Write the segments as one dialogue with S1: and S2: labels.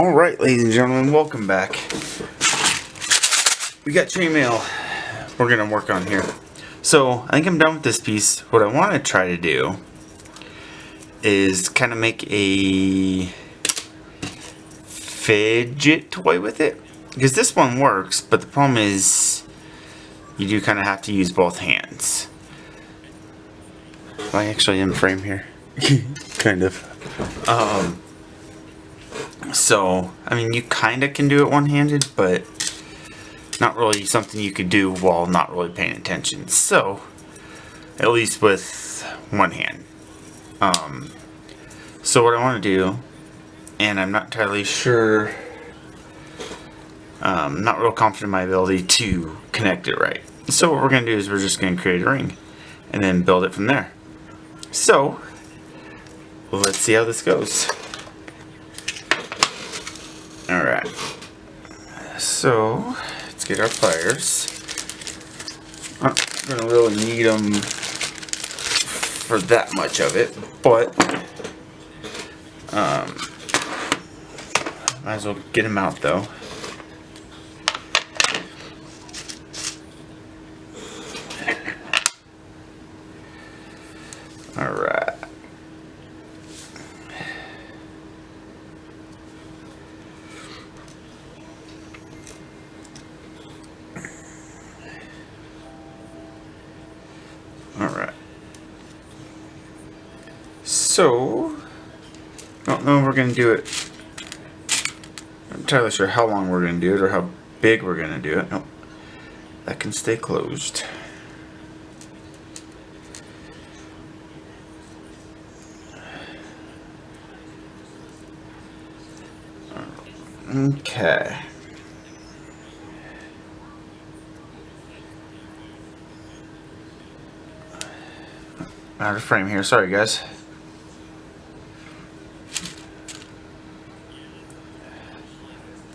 S1: Alright, ladies and gentlemen, welcome back. We got chainmail we're going to work on here. So, I think I'm done with this piece. What I want to try to do is kind of make a fidget toy with it. Because this one works, but the problem is you do kind of have to use both hands. Am I actually in frame here? Kind of. So, I mean, you kind of can do it one-handed, but not really something you could do while not really paying attention. So, at least with one hand. So what I want to do, and I'm not entirely sure, not real confident in my ability to connect it right. So what we're going to do is we're just going to create a ring, and then build it from there. So, let's see how this goes. Alright, so let's get our pliers. I'm not going to really need them for that much of it, but might as well get them out though. Alright. Alright. So, I don't know if we're going to do it. I'm not entirely sure how long we're going to do it or how big we're going to do it. Nope. That can stay closed. Okay. Out of frame here, sorry guys.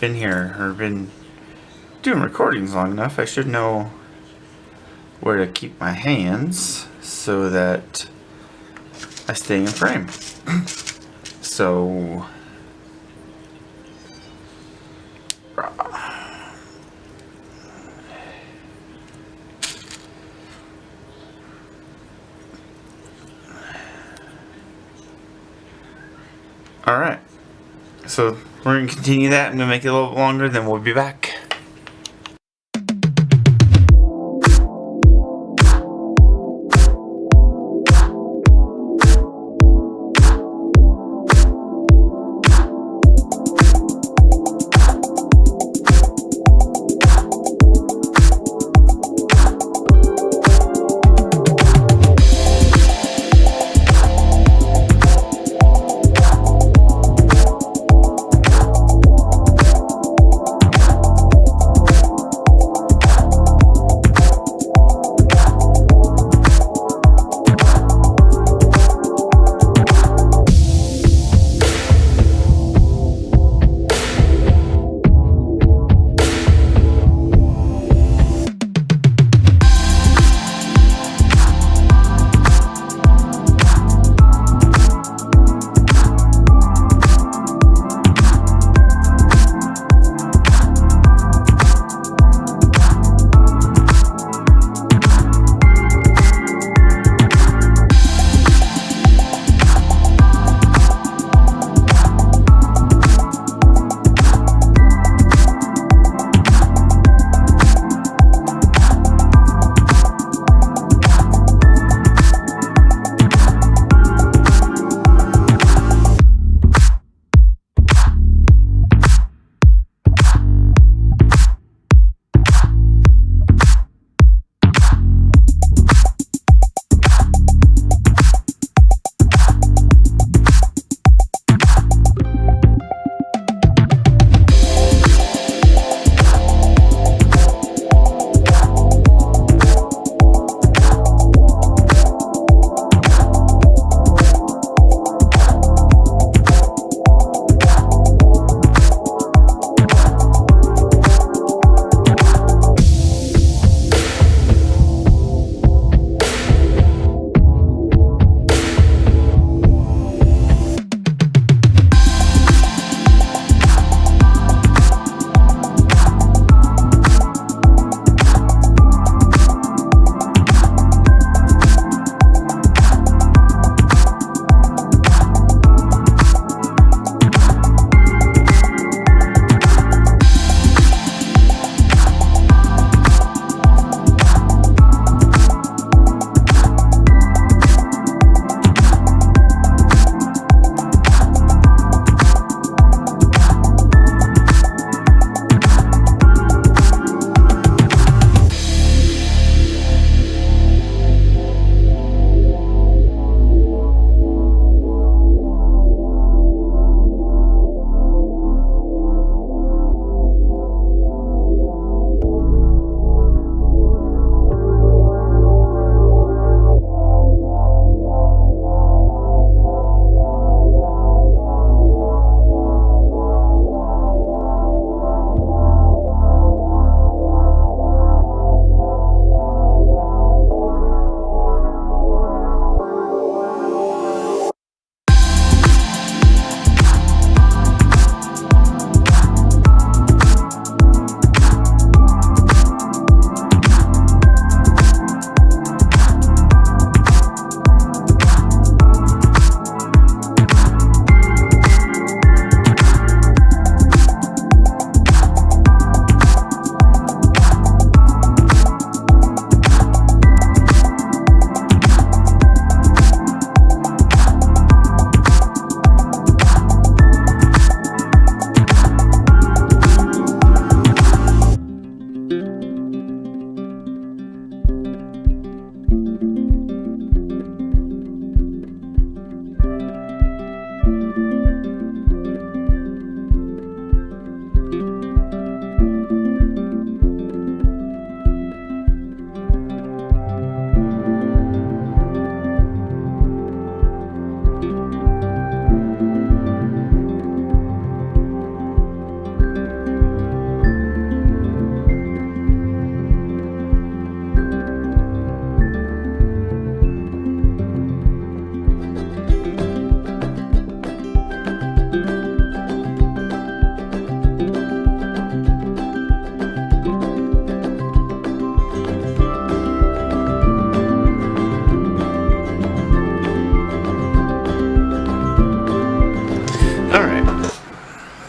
S1: Been here, or been doing recordings long enough, I should know where to keep my hands so that I stay in frame. So, alright, so we're going to continue that. I'm going to make it a little bit longer, then we'll be back.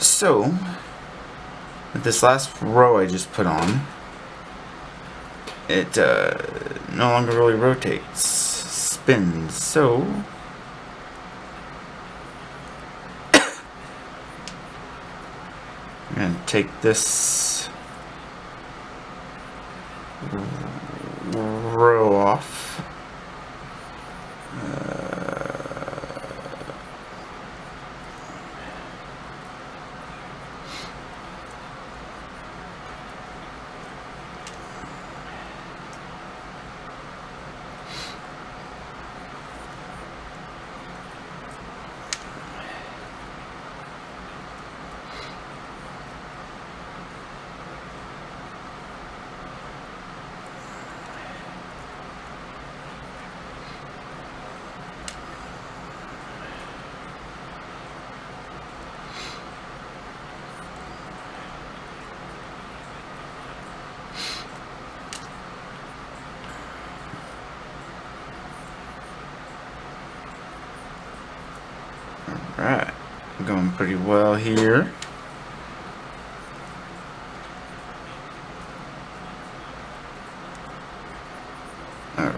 S1: So, with this last row I just put on, it no longer really rotates, spins. So, I'm going to take this row off. Alright, going pretty well here. Alright.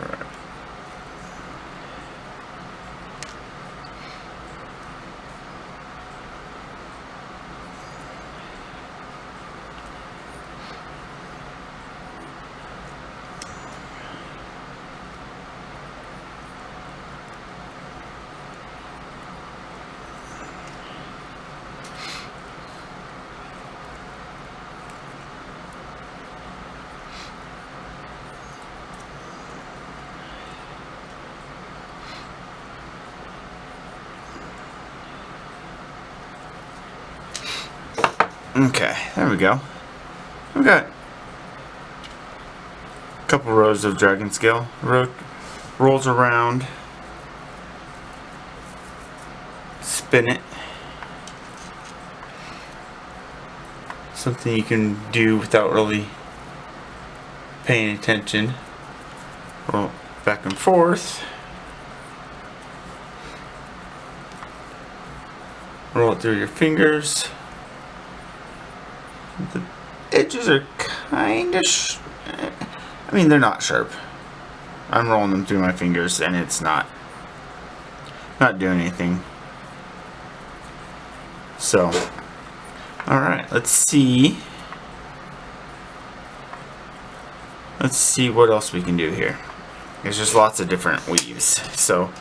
S1: Okay, there we go. We've got a couple rows of dragon scale. Rolls around, spin it. Something you can do without really paying attention. Roll back and forth. Roll it through your fingers. The edges are kind of I mean, they're not sharp. I'm rolling them through my fingers and it's not doing anything. So, alright, let's see what else we can do here. There's just lots of different weaves. So,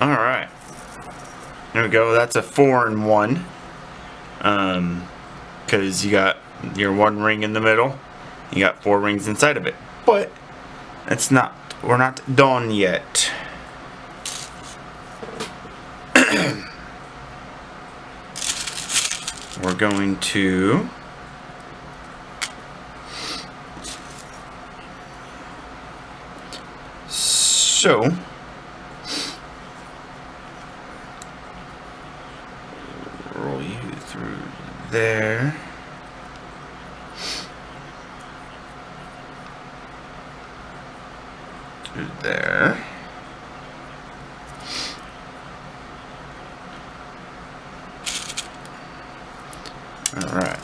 S1: Alright. There we go. That's a 4-in-1. Because you got your one ring in the middle. You got 4 rings inside of it. But we're not done yet. We're going to roll you through there. Through there. All right.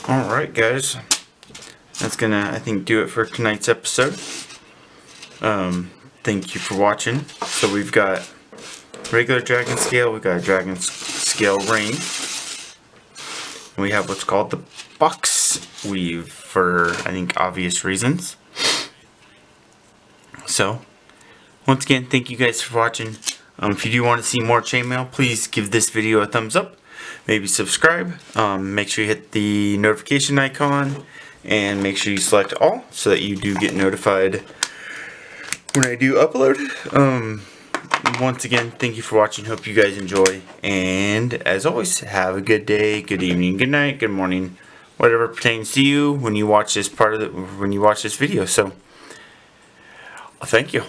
S1: Alright guys, that's gonna, I think, do it for tonight's episode. Thank you for watching. So we've got regular dragon scale, we've got a dragon scale ring. We have what's called the box weave for, I think, obvious reasons. So, once again, thank you guys for watching. If you do want to see more chainmail, please give this video a thumbs up. Maybe subscribe. Make sure you hit the notification icon and make sure you select all so that you do get notified when I do upload. Once again, thank you for watching. Hope you guys enjoy, and as always, have a good day, good evening, good night, good morning, whatever pertains to you when you watch this video. So thank you.